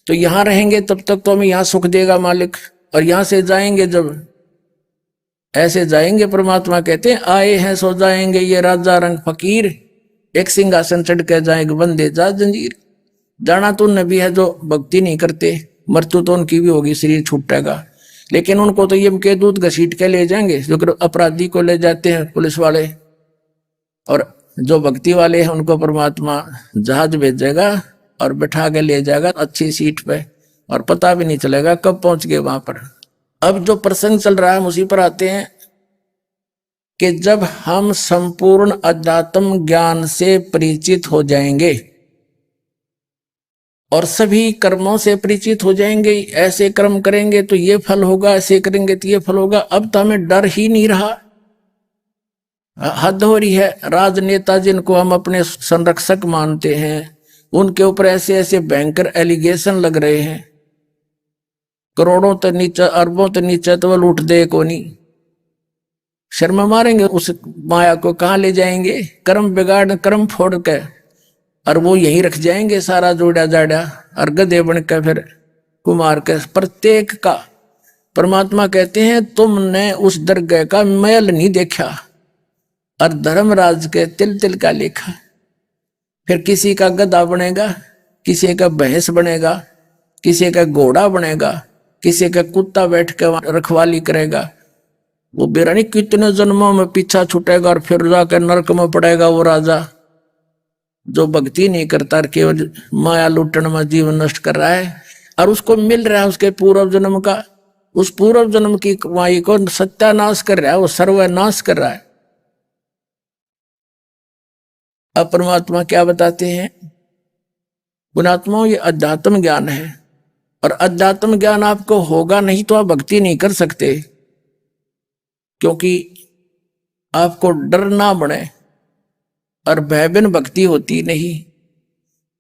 तो यहां रहेंगे तब तक तो हमें यहां सुख देगा मालिक, और यहां से जाएंगे जब ऐसे जाएंगे, परमात्मा कहते हैं आए हैं सो जाएंगे ये राजा रंग फकीर, एक सिंहासन चढ़ के जाएंगे बंदे जा जंजीर। जाना तो उनने भी है जो भक्ति नहीं करते, मृत्यु तो उनकी भी होगी, शरीर छूटेगा, लेकिन उनको तो ये के दूध घसीट के ले जाएंगे, जो अपराधी को ले जाते हैं पुलिस वाले, और जो भक्ति वाले हैं उनको परमात्मा जहाज भेजेगा और बैठा के ले जाएगा अच्छी सीट पे, और पता भी नहीं चलेगा कब पहुंच गए वहां पर। अब जो प्रसंग चल रहा है हम उसी पर आते हैं कि जब हम संपूर्ण अध्यात्म ज्ञान से परिचित हो जाएंगे और सभी कर्मों से परिचित हो जाएंगे, ऐसे कर्म करेंगे तो ये फल होगा, ऐसे करेंगे तो ये फल होगा, अब तो हमें डर ही नहीं रहा। हद हो रही है। राजनेता जिनको हम अपने संरक्षक मानते हैं उनके ऊपर ऐसे ऐसे भयंकर एलिगेशन लग रहे हैं, करोड़ों तो नीचे, अरबों तो नीचे, तो वो लूट दे को नहीं। शर्म मारेंगे उस माया को, कहाँ ले जाएंगे? कर्म बिगाड़, कर्म फोड़ के, और वो यहीं रख जाएंगे सारा जोड़ा जाड़ा, और गधे बन के फिर कुमार के प्रत्येक का। परमात्मा कहते हैं तुमने उस दरगाह का मैल नहीं देखा और धर्मराज के तिल तिल का लेखा। फिर किसी का गधा बनेगा, किसी का भैंस बनेगा, किसी का घोड़ा बनेगा, किसी का कुत्ता बैठ के रखवाली करेगा। वो बेरानी कितने जन्मों में पीछा छूटेगा और फिर जाकर नरक में पड़ेगा वो राजा जो भक्ति नहीं करता, केवल माया लूटन में जीवन नष्ट कर रहा है, और उसको मिल रहा है उसके पूर्व जन्म का, उस पूर्व जन्म की कमाई को सत्यानाश कर रहा है, वो सर्वनाश कर रहा है। अब परमात्मा क्या बताते हैं? पुणात्माओं, ये अध्यात्म ज्ञान है, और अध्यात्म ज्ञान आपको होगा नहीं तो आप भक्ति नहीं कर सकते, क्योंकि आपको डर ना बने, और भय बिन भक्ति होती नहीं।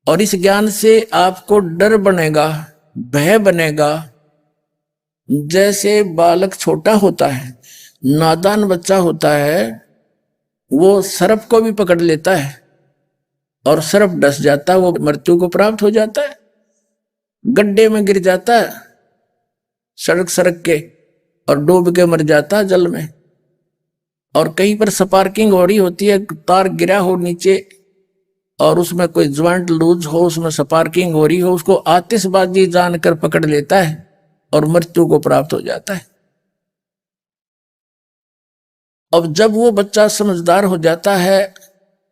और इस ज्ञान से आपको डर बनेगा, भय बनेगा। जैसे बालक छोटा होता है, नादान बच्चा होता है, वो सर्प को भी पकड़ लेता है और सर्प डस जाता है, वो मृत्यु को प्राप्त हो जाता है, गड्ढे में गिर जाता है सड़क सड़क के, और डूब के मर जाता है जल में। और कहीं पर स्पार्किंग हो रही होती है, तार गिरा हो नीचे और उसमें कोई ज्वाइंट लूज हो, उसमें स्पार्किंग हो रही हो, उसको आतिशबाजी जानकर पकड़ लेता है और मृत्यु को प्राप्त हो जाता है। अब जब वो बच्चा समझदार हो जाता है,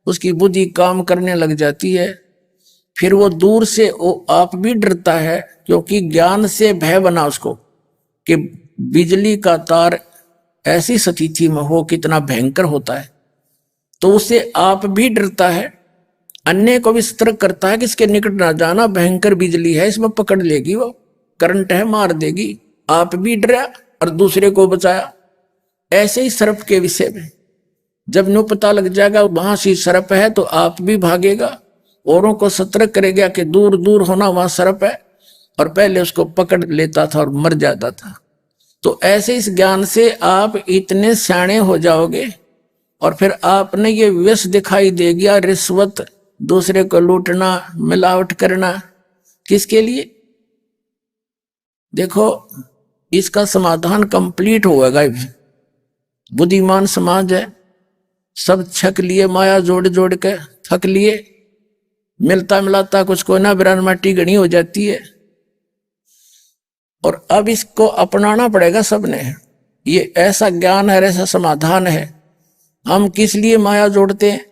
उसकी बुद्धि काम करने लग जाती है, फिर वो दूर से वो आप भी डरता है, क्योंकि ज्ञान से भय बना उसको कि बिजली का तार ऐसी स्थिति में हो कितना भयंकर होता है, तो उससे आप भी डरता है, अन्य को भी सतर्क करता है कि इसके निकट ना जाना, भयंकर बिजली है, इसमें पकड़ लेगी, वो करंट है, मार देगी। आप भी डरा और दूसरे को बचाया। ऐसे ही सर्प के विषय में जब न्यू पता लग जाएगा वहां से सर्प है, तो आप भी भागेगा, औरों को सतर्क करेगा कि दूर दूर होना, वहां सर्प है, और पहले उसको पकड़ लेता था और मर जाता था। तो ऐसे इस ज्ञान से आप इतने सियाणे हो जाओगे, और फिर आपने ये विष दिखाई देगी, रिश्वत, दूसरे को लूटना, मिलावट करना, किसके लिए? देखो, इसका समाधान कंप्लीट होगा। बुद्धिमान समाज है, सब छक लिए, माया जोड़ जोड़ के थक लिए, मिलता मिलाता कुछ को ना, बिरान माटी घनी हो जाती है। और अब इसको अपनाना पड़ेगा सबने। ये ऐसा ज्ञान है, ऐसा समाधान है। हम किस लिए माया जोड़ते हैं?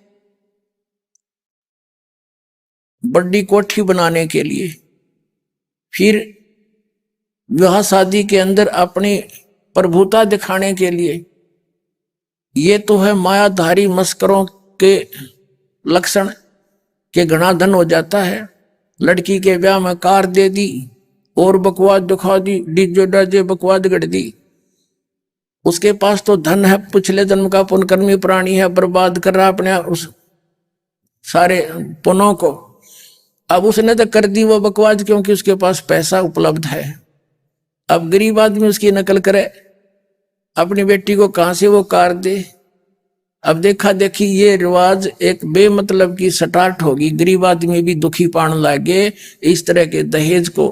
बड़ी कोठी बनाने के लिए, फिर विवाह शादी के अंदर अपनी प्रभुता दिखाने के लिए। ये तो है मायाधारी मस्करों के लक्षण के घना धन हो जाता है। लड़की के ब्याह में कार दे दी और बकवाद दिखा दी, डीजे डाजे बकवाद गढ़ दी। उसके पास तो धन है, पिछले जन्म का पुण्यकर्मी प्राणी है, बर्बाद कर रहा अपने उस सारे पुण्यों को। अब उसने तो कर दी वो बकवाद, क्योंकि उसके पास पैसा उपलब्ध है। अब गरीब आदमी उसकी नकल करे अपनी बेटी को कहां से वो कार दे। अब देखा देखी ये रिवाज एक बेमतलब की स्टार्ट होगी, गरीब आदमी भी दुखी पाने लगे, इस तरह के दहेज को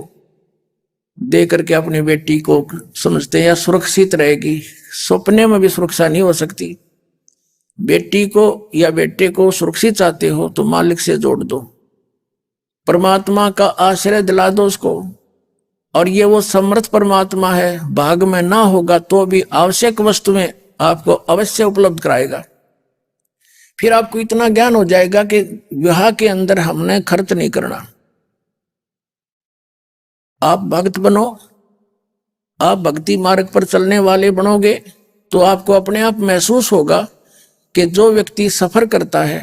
दे करके अपनी बेटी को समझते हैं या सुरक्षित रहेगी। सपने में भी सुरक्षा नहीं हो सकती। बेटी को या बेटे को सुरक्षित चाहते हो तो मालिक से जोड़ दो, परमात्मा का आश्रय दिला दो उसको, और ये वो समर्थ परमात्मा है, भाग में ना होगा तो भी आवश्यक वस्तुएं आपको अवश्य उपलब्ध कराएगा। फिर आपको इतना ज्ञान हो जाएगा कि विवाह के अंदर हमने खर्च नहीं करना। आप भक्त बनो, आप भक्ति मार्ग पर चलने वाले बनोगे तो आपको अपने आप महसूस होगा कि जो व्यक्ति सफर करता है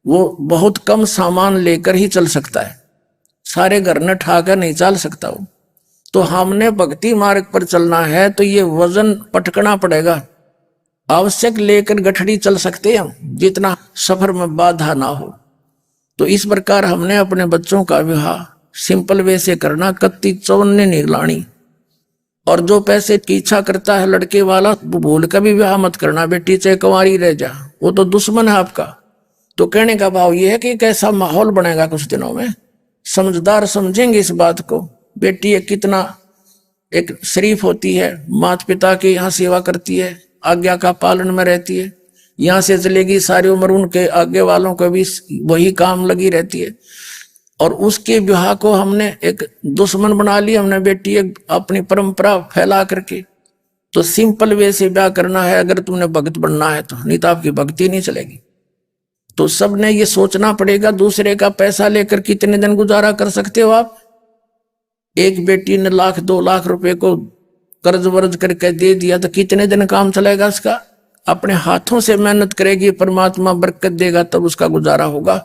वो बहुत कम सामान लेकर ही चल सकता है, सारे घर न ठाकर नहीं चल सकता वो। तो हमने भक्ति मार्ग पर चलना है तो ये वजन पटकना पड़ेगा, आवश्यक लेकर गठड़ी चल सकते हैं जितना सफर में बाधा ना हो। तो इस प्रकार हमने अपने बच्चों का विवाह सिंपल वे से करना, कत्ती चौने नहीं लानी। और जो पैसे की इच्छा करता है लड़के वाला, वो भूल कर भी विवाह मत करना, बेटी चाहे कुंवारी रह जा, वो तो दुश्मन है आपका। तो कहने का भाव ये है कि कैसा माहौल बनेगा कुछ दिनों में, समझदार समझेंगे इस बात को। बेटी कितना एक शरीफ होती है, माता पिता की यहाँ सेवा करती है, आज्ञा का पालन में रहती है, यहाँ से चलेगी सारी उम्र उनके आगे वालों को भी वही काम लगी रहती है। और उसके विवाह को हमने एक दुश्मन बना लिया, हमने बेटी अपनी परंपरा फैला करके। तो सिंपल वे से ब्याह करना है अगर तुमने भक्त बनना है तो, नहीं तो आपकी भक्ति नहीं चलेगी। तो सबने ये सोचना पड़ेगा, दूसरे का पैसा लेकर कितने दिन गुजारा कर सकते हो आप। एक बेटी ने 1,00,000-2,00,000 रुपए को कर्ज वर्ज करके दे दिया तो कितने दिन काम चलेगा उसका। अपने हाथों से मेहनत करेगी, परमात्मा बरकत देगा तब उसका गुजारा होगा।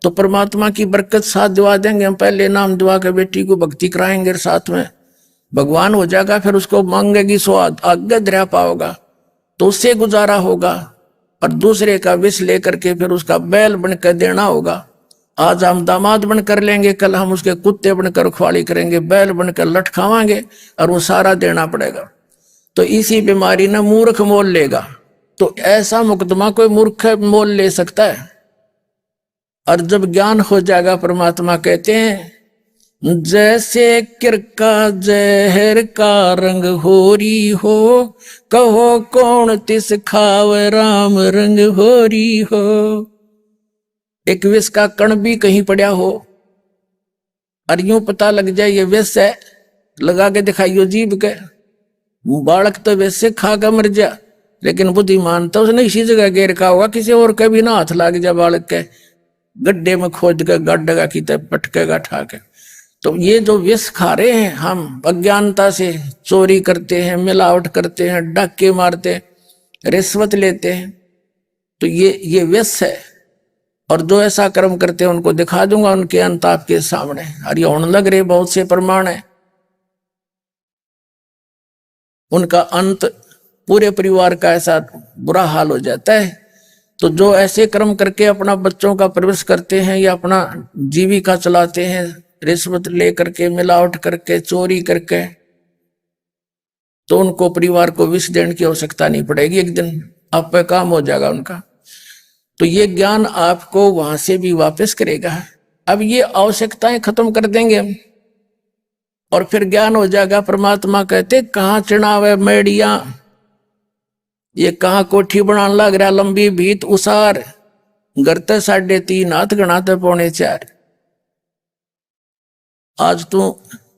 तो परमात्मा की बरकत साथ दिवा देंगे हम, पहले नाम दिवा के बेटी को भक्ति कराएंगे, साथ में भगवान हो जाएगा, फिर उसको मांगेगी सो आगे दरिया पाओगा तो उससे गुजारा होगा। और दूसरे का विष लेकर के फिर उसका बैल बनकर देना होगा। आज हम दामाद बनकर लेंगे, कल हम उसके कुत्ते बनकर ख्वाली करेंगे, बैल बनकर लटकावांगे और वो सारा देना पड़ेगा। तो इसी बीमारी ने मूर्ख मोल लेगा। तो ऐसा मुकदमा कोई मूर्ख मोल ले सकता है। और जब ज्ञान हो जाएगा, परमात्मा कहते हैं जैसे किरका जहर का रंग होरी हो, कहो कौन तिस खाव राम रंग होरी हो। एक विष का कण भी कहीं पड़ा हो और यूं पता लग जाए ये विष है, लगा के दिखाइयो जीभ के, बालक तो वैसे खा कर मर जा, लेकिन बुद्धिमान तो उसने इसी जगह घेर का होगा, किसी और के भी ना हाथ लग जा बालक के, गड्ढे में खोद के गड्ढा की तरह पटकेगा ठाके। तो ये जो विष खा रहे हैं हम, अज्ञानता से चोरी करते हैं, मिलावट करते हैं, डाके मारते हैं, रिश्वत लेते हैं, तो ये विष है। और जो ऐसा कर्म करते हैं उनको दिखा दूंगा उनके अंत आपके सामने। और ये होने लग रहे बहुत से प्रमाण है। उनका अंत पूरे परिवार का ऐसा बुरा हाल हो जाता है। तो जो ऐसे कर्म करके अपना बच्चों का प्रवेश करते हैं या अपना जीविका चलाते हैं, रिश्वत लेकर के, मिलावट करके, चोरी करके, तो उनको परिवार को विष देने की आवश्यकता नहीं पड़ेगी, एक दिन आप पे काम हो जाएगा उनका। तो ये ज्ञान आपको वहां से भी वापस करेगा। अब ये आवश्यकताएं खत्म कर देंगे हम और फिर ज्ञान हो जाएगा। परमात्मा कहते कहाँ चढ़ावे मेड़िया, ये कहाँ कोठी बनाने लग रहा, लंबी भीत उसार, गरते 3.5 हाथ गणाते 4.25। आज तू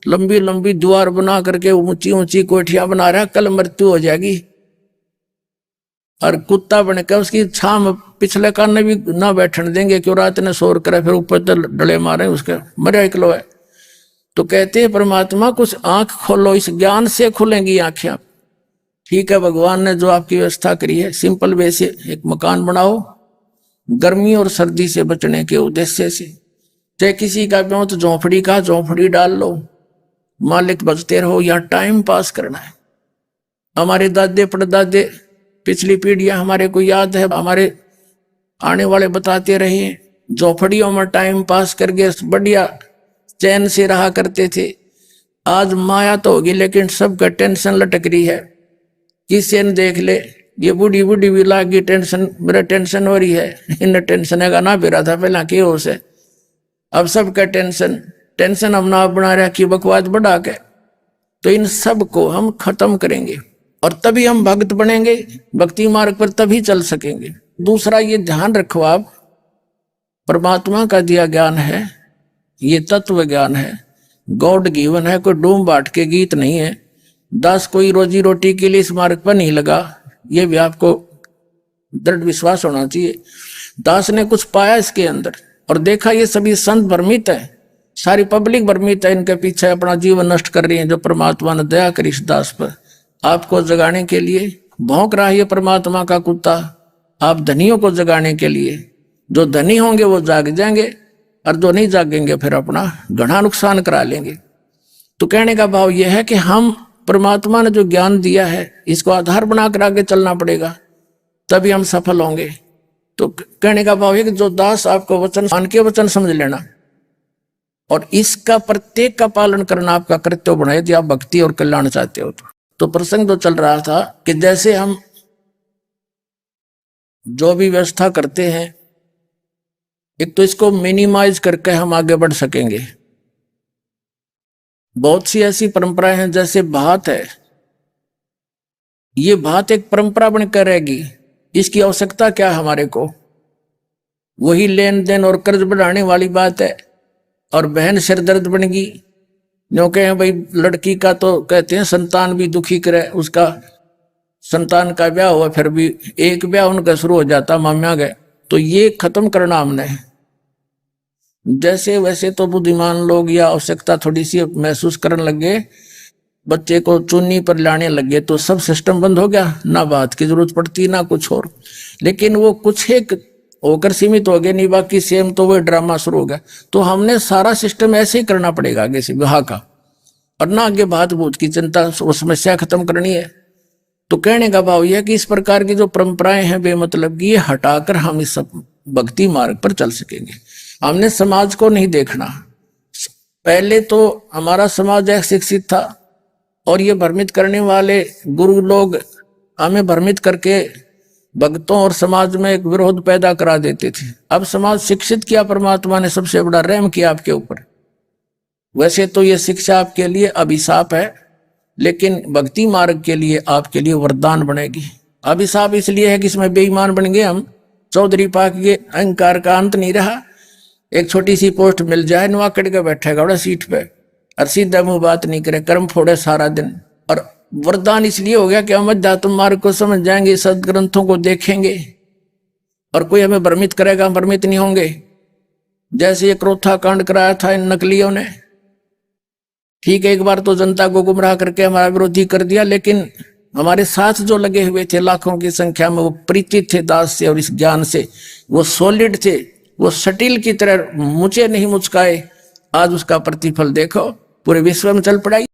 लंबी लंबी द्वार बना करके ऊंची ऊंची कोठियां बना रहा, कल मृत्यु हो जाएगी। और कुत्ता बनकर उसकी छाम पिछले कान भी ना बैठने देंगे, क्यों रात ने शोर करे, फिर ऊपर तो डले मारे उसके, मरे इकलो है। तो कहते हैं परमात्मा कुछ आंख खोलो, इस ज्ञान से खुलेंगी आंखें। ठीक है, भगवान ने जो आपकी व्यवस्था करी है, सिंपल वे से एक मकान बनाओ, गर्मी और सर्दी से बचने के उद्देश्य से। चाहे किसी का भी हो तो झोंपड़ी का झोंपड़ी डाल लो, मालिक बचते रहो, या टाइम पास करना है। हमारे दादे परदादे पिछली पीढ़ियां हमारे को याद है, हमारे आने वाले बताते रहे, झोपड़ियों में टाइम पास करके बढ़िया चैन से रहा करते थे। आज माया तो होगी लेकिन सबका टेंशन लटक रही है। किसी ने देख ले, ये बूढ़ी बूढ़ी भी लागी टेंशन, मेरा टेंशन हो रही है, इन टेंशन है ना भी रहा था पहला के हो से, अब सबका टेंशन टेंशन हम ना बना रहा कि बकवास बढ़ा के। तो इन सब को हम खत्म करेंगे और तभी हम भक्त बनेंगे, भक्ति मार्ग पर तभी चल सकेंगे। दूसरा ये ध्यान रखो आप, परमात्मा का दिया ज्ञान है, ये तत्व ज्ञान है, गॉड गिवन है, कोई डूम बाट के गीत नहीं है। दास कोई रोजी रोटी के लिए इस मार्ग पर नहीं लगा, ये भी आपको दृढ़ विश्वास होना चाहिए। दास ने कुछ पाया इसके अंदर और देखा ये सभी संत भ्रमित है, सारी पब्लिक भ्रमित है, इनके पीछे अपना जीवन नष्ट कर रही है। जो परमात्मा ने दया करी इस दास पर, आपको जगाने के लिए भौंक रहा है ये परमात्मा का कुत्ता, आप धनियों को जगाने के लिए। जो धनी होंगे वो जाग जाएंगे और जो नहीं जागेंगे फिर अपना घना नुकसान करा लेंगे। तो कहने का भाव यह है कि हम परमात्मा ने जो ज्ञान दिया है इसको आधार बनाकर आगे चलना पड़ेगा, तभी हम सफल होंगे। तो कहने का भाव है कि जो दास आपको वचन मान के वचन समझ लेना और इसका प्रत्येक का पालन करना आपका कर्तव्य बना, यदि आप भक्ति और कल्याण चाहते हो। तो प्रसंग तो चल रहा था कि जैसे हम जो भी व्यवस्था करते हैं, एक तो इसको मिनिमाइज करके हम आगे बढ़ सकेंगे। बहुत सी ऐसी परंपराएं हैं, जैसे भात है, ये भात एक परंपरा बनकर रहेगी, इसकी आवश्यकता क्या है हमारे को? वही लेन देन और कर्ज बढ़ाने वाली बात है। और बहन सिर दर्द बनेगी, जो कहे भाई लड़की का तो कहते हैं संतान भी दुखी करे, उसका संतान का ब्याह हुआ फिर भी एक ब्याह उनका शुरू हो जाता माम्या गए। तो ये खत्म करना हमने। जैसे वैसे तो बुद्धिमान लोग या आवश्यकता थोड़ी सी महसूस करने लगे, बच्चे को चुन्नी पर लाने लगे, तो सब सिस्टम बंद हो गया, ना बात की जरूरत पड़ती ना कुछ और। लेकिन वो कुछ एक होकर सीमित हो गए, नहीं बाकी सेम तो वो ड्रामा शुरू हो गया। तो हमने सारा सिस्टम ऐसे ही करना पड़ेगा आगे से विवाह का, और ना आगे बात बूत की चिंता, वो समस्या खत्म करनी है। तो कहने का भाव यह कि इस प्रकार की जो परंपराएं हैं बेमतलब की, ये हटाकर हम इस भक्ति मार्ग पर चल सकेंगे। हमने समाज को नहीं देखना। पहले तो हमारा समाज एक शिक्षित था और ये भ्रमित करने वाले गुरु लोग हमें भ्रमित करके भक्तों और समाज में एक विरोध पैदा करा देते थे। अब समाज शिक्षित किया, परमात्मा ने सबसे बड़ा रहम किया आपके ऊपर। वैसे तो ये शिक्षा आपके लिए अभिशाप है, लेकिन भक्ति मार्ग के लिए आपके लिए वरदान बनेगी। अभिशाप इसलिए है कि इसमें बेईमान बन गए हम, चौधरी पाक के अहंकार का अंत नहीं रहा। एक छोटी सी पोस्ट मिल जाए, नवाकड़ के बैठेगा बड़ा सीट पे और सीधा मुंह बात नहीं करे, कर्म फोड़े सारा दिन। और वरदान इसलिए हो गया कि हम अध्यात्म मार्ग को समझ जाएंगे, सदग्रंथों को देखेंगे और कोई हमें भ्रमित करेगा, हम भ्रमित नहीं होंगे। जैसे ये क्रोथा कांड कराया था इन नकलियों ने, ठीक है, एक बार तो जनता को गुमराह करके हमारा विरोधी कर दिया, लेकिन हमारे साथ जो लगे हुए थे लाखों की संख्या में, वो परिचित थे दास से और इस ज्ञान से, वो सॉलिड थे, वो सटील की तरह मुझे नहीं मुचकाए। आज उसका प्रतिफल देखो, पूरे विश्व में चल पड़ाई।